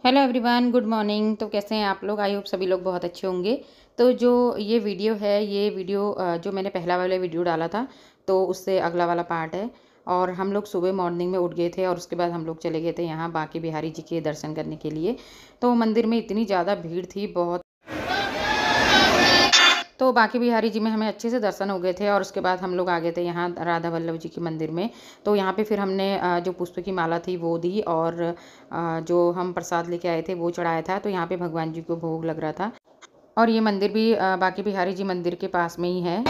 Hello everyone, good morning. तो कैसे हैं आप लोग? आई होप सभी लोग बहुत अच्छे होंगे। तो जो ये वीडियो है, ये वीडियो जो मैंने पहला वाला वीडियो डाला था, तो उससे अगला वाला पार्ट है। और हम लोग सुबह मॉर्निंग में उठ गए थे और उसके बाद हम लोग चले गए थे यहाँ बांके बिहारी जी के दर्शन करने के लिए। तो मंदिर में इतनी ज़्यादा भीड़ थी, बहुत। तो बांके बिहारी जी में हमें अच्छे से दर्शन हो गए थे और उसके बाद हम लोग आ गए थे यहाँ राधा वल्लभ जी के मंदिर में। तो यहाँ पे फिर हमने जो पुष्प की माला थी वो दी और जो हम प्रसाद लेके आए थे वो चढ़ाया था। तो यहाँ पे भगवान जी को भोग लग रहा था। और ये मंदिर भी बांके बिहारी जी मंदिर के पास में ही है।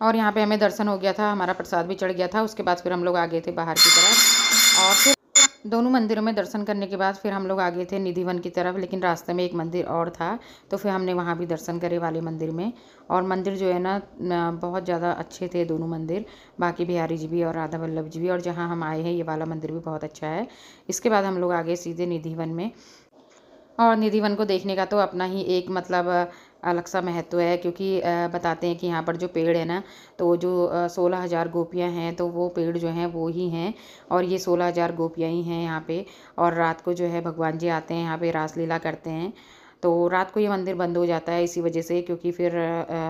और यहाँ पे हमें दर्शन हो गया था, हमारा प्रसाद भी चढ़ गया था। उसके बाद फिर हम लोग आ गए थे बाहर की तरफ और फिर दोनों मंदिरों में दर्शन करने के बाद फिर हम लोग आ गए थे निधिवन की तरफ। लेकिन रास्ते में एक मंदिर और था, तो फिर हमने वहाँ भी दर्शन करे वाले मंदिर में। और मंदिर जो है ना बहुत ज़्यादा अच्छे थे दोनों मंदिर, बांके बिहारी जी भी और राधा वल्लभ जी भी। और जहाँ हम आए हैं ये वाला मंदिर भी बहुत अच्छा है। इसके बाद हम लोग आ गए सीधे निधिवन में। और निधिवन को देखने का तो अपना ही एक मतलब अलग सा महत्व है, क्योंकि बताते हैं कि यहाँ पर जो पेड़ है ना, तो जो 16,000 गोपियाँ हैं, तो वो पेड़ जो हैं वो ही हैं। और ये 16,000 गोपियाँ ही हैं यहाँ पे। और रात को जो है भगवान जी आते हैं यहाँ पे, रासलीला करते हैं। तो रात को ये मंदिर बंद हो जाता है इसी वजह से, क्योंकि फिर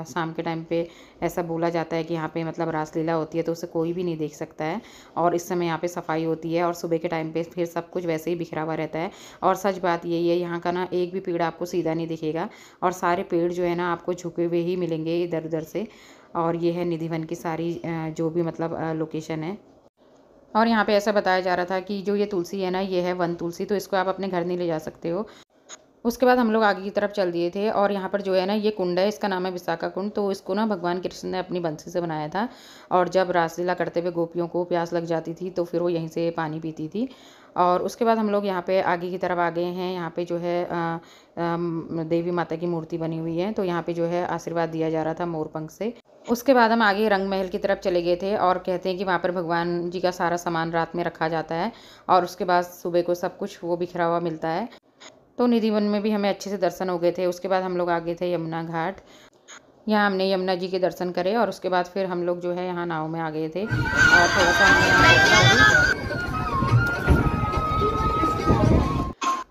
शाम के टाइम पे ऐसा बोला जाता है कि यहाँ पे मतलब रासलीला होती है, तो उसे कोई भी नहीं देख सकता है। और इस समय यहाँ पे सफाई होती है और सुबह के टाइम पे फिर सब कुछ वैसे ही बिखरा हुआ रहता है। और सच बात यही है, यहाँ का ना एक भी पेड़ आपको सीधा नहीं दिखेगा और सारे पेड़ जो है ना आपको झुके हुए ही मिलेंगे इधर उधर से। और ये है निधिवन की सारी जो भी मतलब लोकेशन है। और यहाँ पे ऐसा बताया जा रहा था कि जो ये तुलसी है ना, ये है वन तुलसी, तो इसको आप अपने घर नहीं ले जा सकते हो। उसके बाद हम लोग आगे की तरफ चल दिए थे और यहाँ पर जो है ना ये कुंड है, इसका नाम है विशाखा कुंड। तो इसको ना भगवान कृष्ण ने अपनी बंसी से बनाया था। और जब रासलीला करते हुए गोपियों को प्यास लग जाती थी तो फिर वो यहीं से पानी पीती थी। और उसके बाद हम लोग यहाँ पे आगे की तरफ आ गए हैं। यहाँ पे जो है देवी माता की मूर्ति बनी हुई है, तो यहाँ पे जो है आशीर्वाद दिया जा रहा था मोर पंख से। उसके बाद हम आगे रंग महल की तरफ चले गए थे और कहते हैं कि वहाँ पर भगवान जी का सारा सामान रात में रखा जाता है और उसके बाद सुबह को सब कुछ वो बिखरा हुआ मिलता है। तो निधिवन में भी हमें अच्छे से दर्शन हो गए थे। उसके बाद हम लोग आ गए थे यमुना घाट। यहाँ हमने यमुना जी के दर्शन करे और उसके बाद फिर हम लोग जो है यहाँ नाव में आ गए थे और थोड़ा सा हमने यहाँ बोटिंग करी।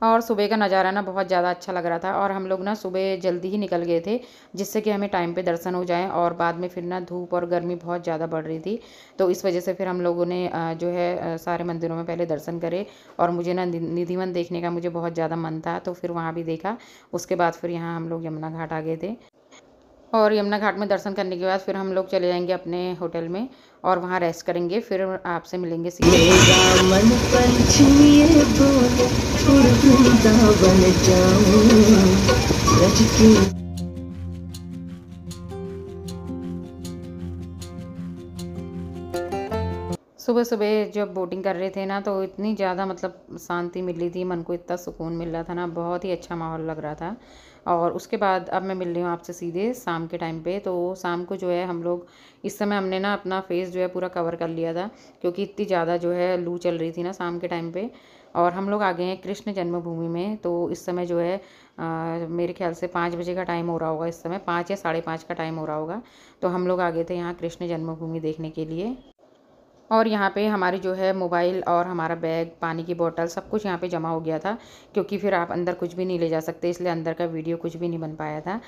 और सुबह का नज़ारा ना बहुत ज़्यादा अच्छा लग रहा था और हम लोग ना सुबह जल्दी ही निकल गए थे, जिससे कि हमें टाइम पे दर्शन हो जाए। और बाद में फिर ना धूप और गर्मी बहुत ज़्यादा बढ़ रही थी, तो इस वजह से फिर हम लोगों ने जो है सारे मंदिरों में पहले दर्शन करे। और मुझे ना निधिवन देखने का मुझे बहुत ज़्यादा मन था, तो फिर वहाँ भी देखा। उसके बाद फिर यहाँ हम लोग यमुना घाट आ गए थे। और यमुना घाट में दर्शन करने के बाद फिर हम लोग चले जाएंगे अपने होटल में और वहाँ रेस्ट करेंगे। फिर आपसे मिलेंगे मेरा मन पंछी बोले उड़ वृंदावन जाऊं रज के। सुबह सुबह जब बोटिंग कर रहे थे ना, तो इतनी ज़्यादा मतलब शांति मिल रही थी, मन को इतना सुकून मिल रहा था ना, बहुत ही अच्छा माहौल लग रहा था। और उसके बाद अब मैं मिल रही हूँ आपसे सीधे शाम के टाइम पे। तो शाम को जो है हम लोग इस समय हमने ना अपना फेस जो है पूरा कवर कर लिया था, क्योंकि इतनी ज़्यादा जो है लू चल रही थी ना शाम के टाइम पे। और हम लोग आ गए हैं कृष्ण जन्मभूमि में। तो इस समय जो है मेरे ख्याल से 5 बजे का टाइम हो रहा होगा, इस समय 5 या 5:30 का टाइम हो रहा होगा। तो हम लोग आ गए थे यहाँ कृष्ण जन्मभूमि देखने के लिए। और यहाँ पे हमारी जो है मोबाइल और हमारा बैग, पानी की बोतल, सब कुछ यहाँ पे जमा हो गया था, क्योंकि फिर आप अंदर कुछ भी नहीं ले जा सकते, इसलिए अंदर का वीडियो कुछ भी नहीं बन पाया था।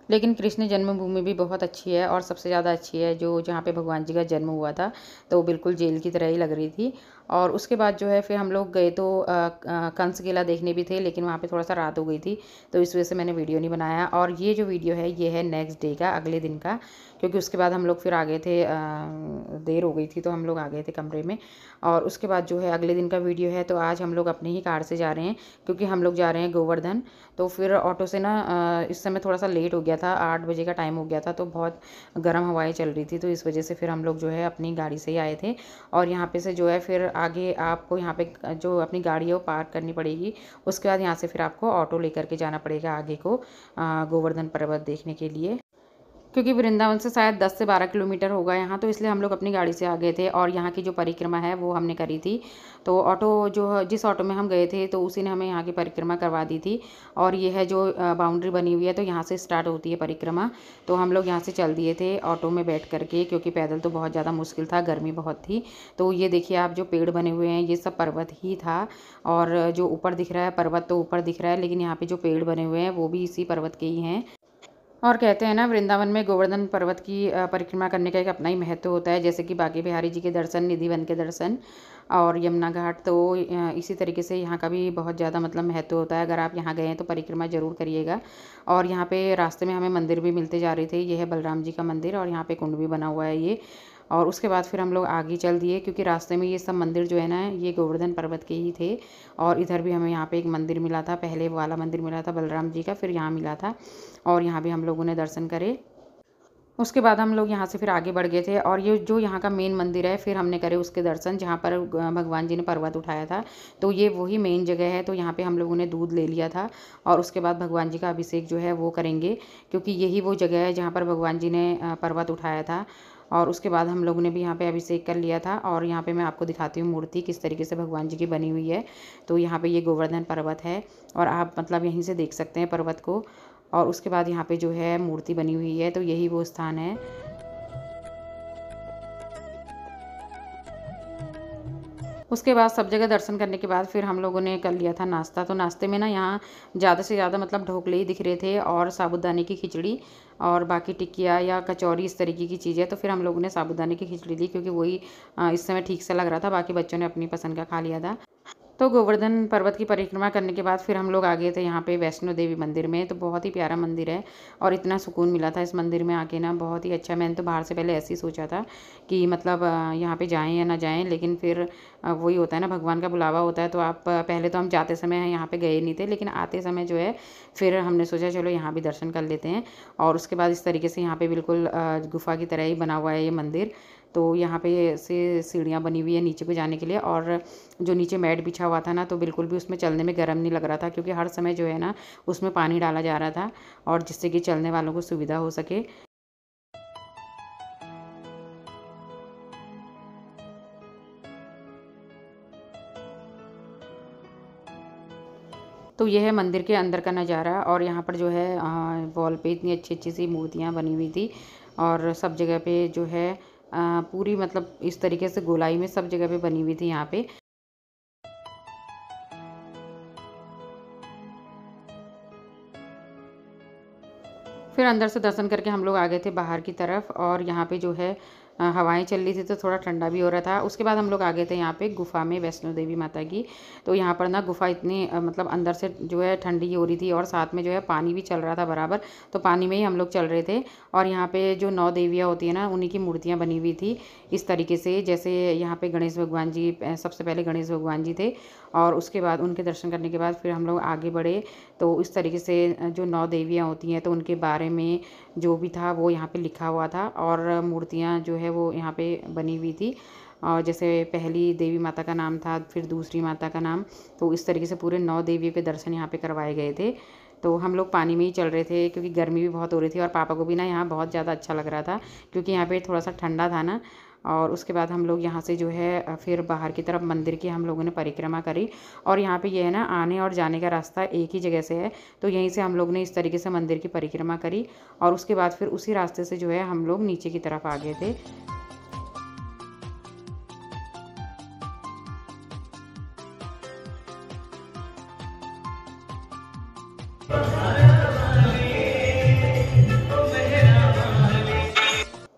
लेकिन कृष्ण जन्मभूमि भी बहुत अच्छी है और सबसे ज़्यादा अच्छी है जो जहाँ पे भगवान जी का जन्म हुआ था, तो बिल्कुल जेल की तरह ही लग रही थी। और उसके बाद जो है फिर हम लोग गए तो कंस केला देखने भी थे, लेकिन वहाँ पे थोड़ा सा रात हो गई थी, तो इस वजह से मैंने वीडियो नहीं बनाया। और ये जो वीडियो है ये है नेक्स्ट डे का, अगले दिन का, क्योंकि उसके बाद हम लोग फिर आ गए थे, देर हो गई थी तो हम लोग आ गए थे कमरे में। और उसके बाद जो है अगले दिन का वीडियो है। तो आज हम लोग अपने ही कार से जा रहे हैं, क्योंकि हम लोग जा रहे हैं गोवर्धन। तो फिर ऑटो से ना इस समय थोड़ा सा लेट हो गया था, 8 बजे का टाइम हो गया था, तो बहुत गर्म हवाएं चल रही थी, तो इस वजह से फिर हम लोग जो है अपनी गाड़ी से ही आए थे। और यहाँ पे से जो है फिर आगे आपको यहाँ पे जो अपनी गाड़ी है वो पार्क करनी पड़ेगी। उसके बाद यहाँ से फिर आपको ऑटो लेकर के जाना पड़ेगा आगे को गोवर्धन पर्वत देखने के लिए। क्योंकि वृंदावन से शायद 10 से 12 किलोमीटर होगा यहाँ, तो इसलिए हम लोग अपनी गाड़ी से आ गए थे और यहाँ की जो परिक्रमा है वो हमने करी थी। तो ऑटो जो जिस ऑटो में हम गए थे तो उसी ने हमें यहाँ की परिक्रमा करवा दी थी। और ये है जो बाउंड्री बनी हुई है, तो यहाँ से स्टार्ट होती है परिक्रमा। तो हम लोग यहाँ से चल दिए थे ऑटो में बैठ करके, क्योंकि पैदल तो बहुत ज़्यादा मुश्किल था, गर्मी बहुत थी। तो ये देखिए आप, जो पेड़ बने हुए हैं ये सब पर्वत ही था। और जो ऊपर दिख रहा है पर्वत तो ऊपर दिख रहा है, लेकिन यहाँ पे जो पेड़ बने हुए हैं वो भी इसी पर्वत के ही हैं। और कहते हैं ना, वृंदावन में गोवर्धन पर्वत की परिक्रमा करने का एक अपना ही महत्व होता है, जैसे कि बांके बिहारी जी के दर्शन, निधि वन के दर्शन और यमुना घाट। तो इसी तरीके से यहाँ का भी बहुत ज़्यादा मतलब महत्व होता है। अगर आप यहाँ गए हैं तो परिक्रमा ज़रूर करिएगा। और यहाँ पे रास्ते में हमें मंदिर भी मिलते जा रहे थे। ये है बलराम जी का मंदिर और यहाँ पे कुंड भी बना हुआ है ये। और उसके बाद फिर हम लोग आगे चल दिए, क्योंकि रास्ते में ये सब मंदिर जो है ना, ये गोवर्धन पर्वत के ही थे। और इधर भी हमें यहाँ पे एक मंदिर मिला था, पहले वाला मंदिर मिला था बलराम जी का, फिर यहाँ मिला था और यहाँ भी हम लोगों ने दर्शन करे। उसके बाद हम लोग यहाँ से फिर आगे बढ़ गए थे और ये जो यहाँ का मेन मंदिर है, फिर हमने करे उसके दर्शन, जहाँ पर भगवान जी ने पर्वत उठाया था। तो ये वही मेन जगह है। तो यहाँ पे हम लोगों ने दूध ले लिया था और उसके बाद भगवान जी का अभिषेक जो है वो करेंगे, क्योंकि यही वो जगह है जहाँ पर भगवान जी ने पर्वत उठाया था। और उसके बाद हम लोगों ने भी यहाँ पे अभिषेक कर लिया था। और यहाँ पे मैं आपको दिखाती हूँ मूर्ति किस तरीके से भगवान जी की बनी हुई है। तो यहाँ पे ये गोवर्धन पर्वत है और आप मतलब यहीं से देख सकते हैं पर्वत को। और उसके बाद यहाँ पे जो है मूर्ति बनी हुई है, तो यही वो स्थान है। उसके बाद सब जगह दर्शन करने के बाद फिर हम लोगों ने कर लिया था नाश्ता। तो नाश्ते में ना यहाँ ज़्यादा से ज़्यादा मतलब ढोकले ही दिख रहे थे और साबूदाने की खिचड़ी और बाकी टिकिया या कचौरी, इस तरीके की चीज़ें। तो फिर हम लोगों ने साबूदाने की खिचड़ी ली, क्योंकि वही इस समय ठीक से लग रहा था। बाकी बच्चों ने अपनी पसंद का खा लिया था। तो गोवर्धन पर्वत की परिक्रमा करने के बाद फिर हम लोग आ गए थे यहाँ पे वैष्णो देवी मंदिर में। तो बहुत ही प्यारा मंदिर है और इतना सुकून मिला था इस मंदिर में आके ना, बहुत ही अच्छा। मैंने तो बाहर से पहले ऐसे ही सोचा था कि मतलब यहाँ पे जाएं या ना जाएं, लेकिन फिर वही होता है ना, भगवान का बुलावा होता है। तो आप पहले तो हम जाते समय यहाँ पे गए नहीं थे, लेकिन आते समय जो है फिर हमने सोचा चलो यहाँ भी दर्शन कर लेते हैं। और उसके बाद इस तरीके से यहाँ पे बिल्कुल गुफा की तरह ही बना हुआ है ये मंदिर। तो यहाँ पे से सीढ़ियाँ बनी हुई है नीचे को जाने के लिए, और जो नीचे मैट बिछा हुआ था ना, तो बिल्कुल भी उसमें चलने में गर्म नहीं लग रहा था, क्योंकि हर समय जो है ना उसमें पानी डाला जा रहा था, और जिससे कि चलने वालों को सुविधा हो सके। तो ये है मंदिर के अंदर का नज़ारा। और यहाँ पर जो है वॉल पे इतनी अच्छी अच्छी सी मूर्तियाँ बनी हुई थी, और सब जगह पे जो है पूरी मतलब इस तरीके से गोलाई में सब जगह पे बनी हुई थी यहाँ पे। फिर अंदर से दर्शन करके हम लोग आ गए थे बाहर की तरफ, और यहाँ पे जो है हवाएं चल रही थी तो थोड़ा ठंडा भी हो रहा था। उसके बाद हम लोग आ गए थे यहाँ पे गुफा में, वैष्णो देवी माता की। तो यहाँ पर ना गुफा इतनी मतलब अंदर से जो है ठंडी हो रही थी, और साथ में जो है पानी भी चल रहा था बराबर। तो पानी में ही हम लोग चल रहे थे। और यहाँ पे जो 9 देवियाँ होती है ना, उन्हीं की मूर्तियाँ बनी हुई थी इस तरीके से। जैसे यहाँ पे गणेश भगवान जी, सबसे पहले गणेश भगवान जी थे, और उसके बाद उनके दर्शन करने के बाद फिर हम लोग आगे बढ़े। तो इस तरीके से जो 9 देवियाँ होती हैं तो उनके बारे में जो भी था वो यहाँ पे लिखा हुआ था, और मूर्तियाँ जो है वो यहाँ पे बनी हुई थी। और जैसे पहली देवी माता का नाम था, फिर दूसरी माता का नाम, तो इस तरीके से पूरे 9 देवियों के दर्शन यहाँ पे करवाए गए थे। तो हम लोग पानी में ही चल रहे थे, क्योंकि गर्मी भी बहुत हो रही थी, और पापा को भी ना यहाँ बहुत ज़्यादा अच्छा लग रहा था, क्योंकि यहाँ पे थोड़ा सा ठंडा था ना। और उसके बाद हम लोग यहाँ से जो है फिर बाहर की तरफ मंदिर की हम लोगों ने परिक्रमा करी। और यहाँ पे ये है ना, आने और जाने का रास्ता एक ही जगह से है। तो यहीं से हम लोग ने इस तरीके से मंदिर की परिक्रमा करी, और उसके बाद फिर उसी रास्ते से जो है हम लोग नीचे की तरफ आ गए थे।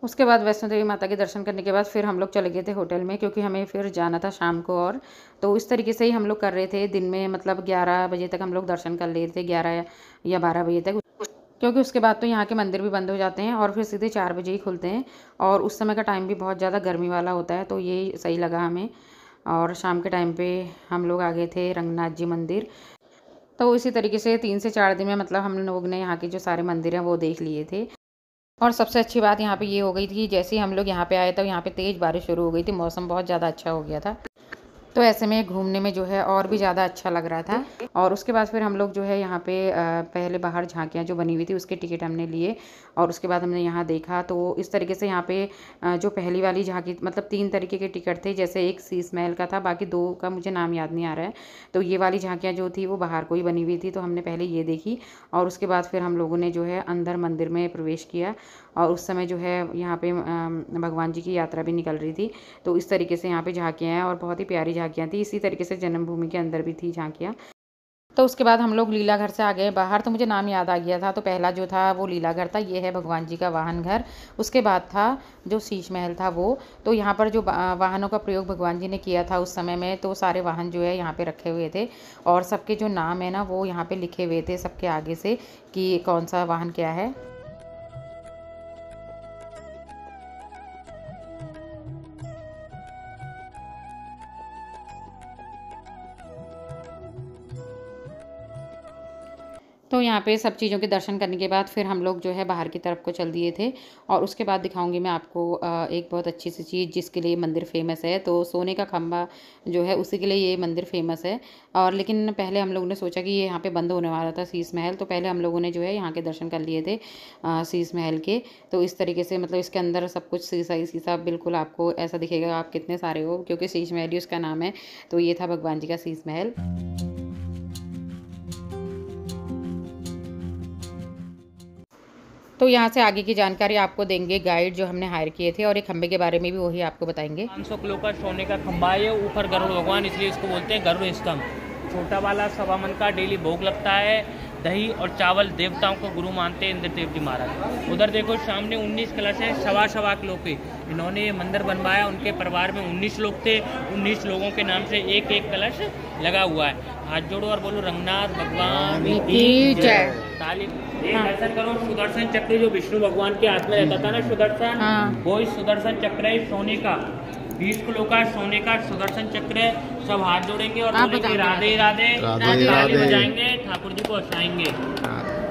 उसके बाद वैष्णो देवी माता के दर्शन करने के बाद फिर हम लोग चले गए थे होटल में, क्योंकि हमें फिर जाना था शाम को। और तो इस तरीके से ही हम लोग कर रहे थे दिन में, मतलब 11 बजे तक हम लोग दर्शन कर ले रहे थे, 11 या 12 बजे तक, क्योंकि उसके बाद तो यहाँ के मंदिर भी बंद हो जाते हैं और फिर सीधे 4 बजे ही खुलते हैं। और उस समय का टाइम भी बहुत ज़्यादा गर्मी वाला होता है, तो ये सही लगा हमें। और शाम के टाइम पे हम लोग आ गए थे रंगनाथ जी मंदिर। तो इसी तरीके से 3 से 4 दिन में मतलब हम लोग ने यहाँ के जो सारे मंदिर हैं वो देख लिए थे। और सबसे अच्छी बात यहाँ पे ये हो गई थी, जैसे ही हम लोग यहाँ पे आए तो यहाँ पे तेज़ बारिश शुरू हो गई थी, मौसम बहुत ज़्यादा अच्छा हो गया था। तो ऐसे में घूमने में जो है और भी ज़्यादा अच्छा लग रहा था। और उसके बाद फिर हम लोग जो है यहाँ पे पहले बाहर झांकियाँ जो बनी हुई थी उसके टिकट हमने लिए और उसके बाद हमने यहाँ देखा। तो इस तरीके से यहाँ पे जो पहली वाली झांकी मतलब 3 तरीके के टिकट थे, जैसे एक शीश महल का था, बाकी 2 का मुझे नाम याद नहीं आ रहा है। तो ये वाली झांकियाँ जो थी वो बाहर को ही बनी हुई थी, तो हमने पहले ये देखी और उसके बाद फिर हम लोगों ने जो है अंदर मंदिर में प्रवेश किया। और उस समय जो है यहाँ पे भगवान जी की यात्रा भी निकल रही थी। तो इस तरीके से यहाँ पे झांकियाँ हैं और बहुत ही प्यारी झांकियाँ थी। इसी तरीके से जन्मभूमि के अंदर भी थी झांकियाँ। तो उसके बाद हम लोग लीला घर से आ गए बाहर, तो मुझे नाम याद आ गया था। तो पहला जो था वो लीला घर था, ये है भगवान जी का वाहन घर। उसके बाद था जो शीश महल था वो। तो यहाँ पर जो वाहनों का प्रयोग भगवान जी ने किया था उस समय में, तो सारे वाहन जो है यहाँ पे रखे हुए थे और सबके जो नाम है ना वो यहाँ पे लिखे हुए थे सबके आगे से कि कौन सा वाहन क्या है। तो यहाँ पे सब चीज़ों के दर्शन करने के बाद फिर हम लोग जो है बाहर की तरफ को चल दिए थे। और उसके बाद दिखाऊंगी मैं आपको एक बहुत अच्छी सी चीज़ जिसके लिए मंदिर फेमस है। तो सोने का खंभा जो है उसी के लिए ये मंदिर फेमस है। और लेकिन पहले हम लोगों ने सोचा कि ये यहाँ पे बंद होने वाला था शीश महल, तो पहले हम लोगों ने जो है यहाँ के दर्शन कर लिए थे शीश महल के। तो इस तरीके से मतलब इसके अंदर सब कुछ शीशा ही शीशा, बिल्कुल आपको ऐसा दिखेगा आप कितने सारे हो, क्योंकि शीश महल ही उसका नाम है। तो ये था भगवान जी का शीश महल। तो यहाँ से आगे की जानकारी आपको देंगे गाइड जो हमने हायर किए थे, और एक खंबे के बारे में भी वही आपको बताएंगे। 500 किलो का सोने का खंबा है, ऊपर गरुड़ भगवान, इसलिए इसको बोलते हैं गरुड़ स्तंभ। छोटा वाला 1.25 मन का डेली भोग लगता है। दही और चावल देवताओं को गुरु मानते हैं इंद्र देव जी महाराज। उधर देखो सामने 19 कलश है, 1.25 किलो के। इन्होंने ये मंदिर बनवाया, उनके परिवार में 19 लोग थे। 19 लोगों के नाम से एक एक कलश लगा हुआ है। हाथ जोड़ो और बोलो रंगनाथ भगवान की जय। ताली दर्शन करो। सुदर्शन चक्र जो विष्णु भगवान के हाथ में रहता था ना सुदर्शन, वो इस सुदर्शन चक्र है सोने का। 20 किलो का सोने का सुदर्शन चक्र है। सब हाथ जोड़ेंगे और बोलेंगे राधे राधे, ताली बजाएंगे, ठाकुर जी को हंसाएंगे।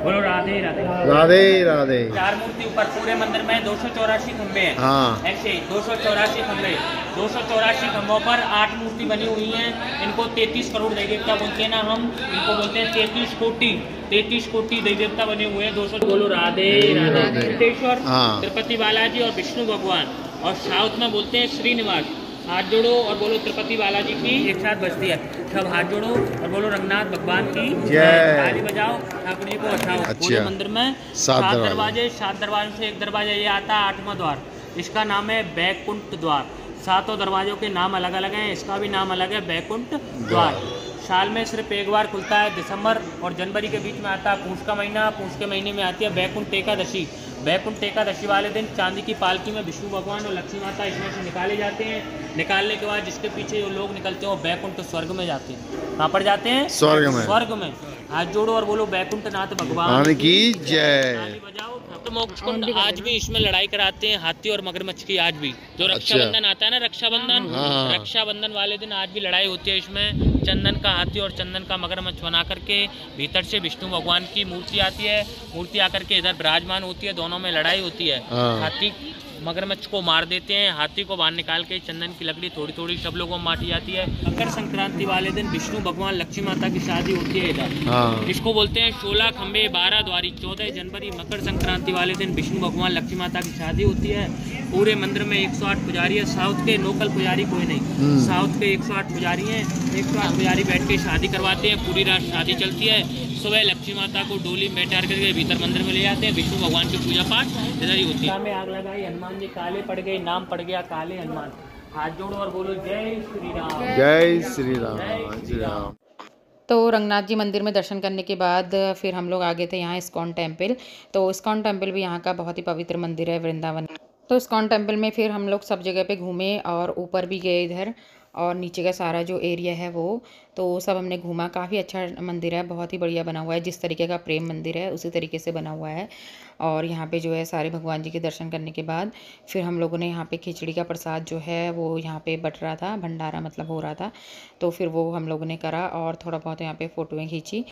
बोलो राधे राधे राधे राधे। 4 मूर्ति ऊपर पूरे मंदिर में 284 खंबे हैं। हाँ। ऐसे 284 खंबे, 284 खंभों पर 8 मूर्ति बनी हुई हैं। इनको 33 करोड़ देवी देवता बोलते हैं ना हम, इनको बोलते हैं 33 कोटि देवी देवता बने हुए हैं। 200 बोलो राधे राधे। वेंकटेश्वर, तिरुपति बालाजी और विष्णु भगवान। और साउथ में बोलते हैं श्रीनिवास। हाथ जोड़ो और बोलो तिरुपति बालाजी की एक साथ बजती है। सब हाथ जोड़ो और बोलो रंगनाथ भगवान की जय। ताली बजाओ, ठाकुर जी को हंसाओ। पूरे मंदिर में 7 दरवाजे, 7 दरवाजों से एक दरवाजा ये आता है 8वां द्वार। इसका नाम है बैकुंठ द्वार। 7 दरवाजों के नाम अलग अलग हैं, इसका भी नाम अलग है बैकुंठ द्वार। साल में सिर्फ एक बार खुलता है, दिसंबर और जनवरी के बीच में आता है पूष का महीना। पूष के महीने में आती है बैकुंठ एकादशी। बैकुंठ एकादशी वाले दिन चांदी की पालकी में विष्णु भगवान और लक्ष्मी माता इसमें से निकाले जाते हैं। निकालने के बाद जिसके पीछे जो लोग निकलते हैं वो बैकुंठ स्वर्ग में जाते हैं। कहाँ पर जाते हैं? स्वर्ग में। हाथ जोड़ो और बोलो बैकुंठ नाथ भगवान की जय। बजाओ। तो मोक्ष कुंड आज भी इसमें लड़ाई कराते हैं हाथी और मगरमच्छ की। आज भी जो रक्षाबंधन आता है ना, रक्षाबंधन वाले दिन आज भी लड़ाई होती है इसमें। चंदन का हाथी और चंदन का मगरमच्छ बना करके भीतर से विष्णु भगवान की मूर्ति आती है। मूर्ति आकर के इधर विराजमान होती है, दोनों में लड़ाई होती है। हाथी मगरमच्छ को मार देते हैं, हाथी को बाहर निकाल के चंदन की लकड़ी थोड़ी थोड़ी सब लोगों में बांटी जाती है। मकर संक्रांति वाले दिन विष्णु भगवान लक्ष्मी माता की शादी होती है इधर। इसको बोलते हैं 16 खंबे 12 द्वारी। 14 जनवरी मकर संक्रांति वाले दिन विष्णु भगवान लक्ष्मी माता की शादी होती है। पूरे मंदिर में 108 पुजारी है। साउथ के लोकल पुजारी कोई नहीं, साउथ के 108 पुजारी हैं। 108 पुजारी बैठ के शादी करवाते हैं। पूरी रात शादी चलती है। सुबह लक्ष्मी माता को डोली में बैठा करके भीतर मंदिर में ले जाते हैं। विष्णु भगवान की पूजा पाठ इधर ही होती है। में आग लगाई, हनुमान जी काले पड़ गए, नाम पड़ गया काले हनुमान। हाथ जोड़ो और बोलो जय श्री राम। जय श्री राम। श्री राम। तो रंगनाथ जी मंदिर में दर्शन करने के बाद फिर हम लोग आ गए थे यहाँ इस्कॉन टेम्पल। तो इस्कॉन टेम्पल भी यहाँ का बहुत ही पवित्र मंदिर है वृंदावन। तो इस्कॉन टेम्पल में फिर हम लोग सब जगह पे घूमे और ऊपर भी गए इधर, और नीचे का सारा जो एरिया है वो तो सब हमने घूमा। काफ़ी अच्छा मंदिर है, बहुत ही बढ़िया बना हुआ है। जिस तरीके का प्रेम मंदिर है उसी तरीके से बना हुआ है। और यहाँ पे जो है सारे भगवान जी के दर्शन करने के बाद फिर हम लोगों ने यहाँ पे खिचड़ी का प्रसाद जो है वो यहाँ पे बट रहा था, भंडारा मतलब हो रहा था। तो फिर वो हम लोगों ने करा और थोड़ा बहुत यहाँ पे फ़ोटोएँ खींची।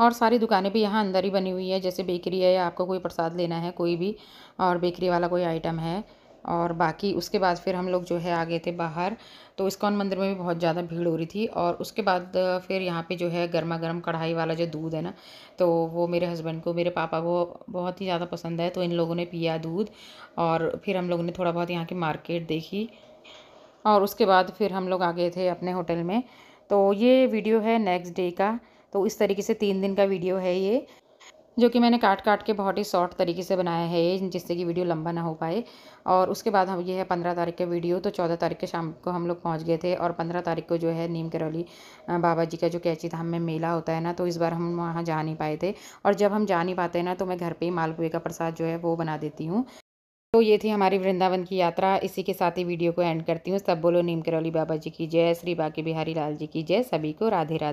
और सारी दुकानें भी यहाँ अंदर ही बनी हुई है, जैसे बेकरी है या आपको कोई प्रसाद लेना है कोई भी, और बेकरी वाला कोई आइटम है। और बाकी उसके बाद फिर हम लोग जो है आ गए थे बाहर। तो इस्कॉन मंदिर में भी बहुत ज़्यादा भीड़ हो रही थी। और उसके बाद फिर यहाँ पे जो है गर्मा गर्म कढ़ाई वाला जो दूध है ना, तो वो मेरे हस्बैंड को, मेरे पापा को बहुत ही ज़्यादा पसंद है, तो इन लोगों ने पिया दूध। और फिर हम लोगों ने थोड़ा बहुत यहाँ की मार्केट देखी और उसके बाद फिर हम लोग आ गए थे अपने होटल में। तो ये वीडियो है नेक्स्ट डे का। तो इस तरीके से 3 दिन का वीडियो है ये, जो कि मैंने काट काट के बहुत ही शॉर्ट तरीके से बनाया है ये, जिससे कि वीडियो लंबा ना हो पाए। और उसके बाद हम, ये है 15 तारीख का वीडियो। तो 14 तारीख के शाम को हम लोग पहुंच गए थे और 15 तारीख को जो है नीम करौली बाबा जी का जो कैची धाम में मेला होता है ना, तो इस बार हम वहाँ जा नहीं पाए थे। और जब हम जा नहीं पाते हैं ना, तो मैं घर पर ही मालपुए का प्रसाद जो है वो बना देती हूँ। तो ये थी हमारी वृंदावन की यात्रा। इसी के साथ ही वीडियो को एंड करती हूँ। सब बोलो नीम करौली बाबा जी की जय, श्री बांके बिहारी लाल जी की जय। सभी को राधे राधे।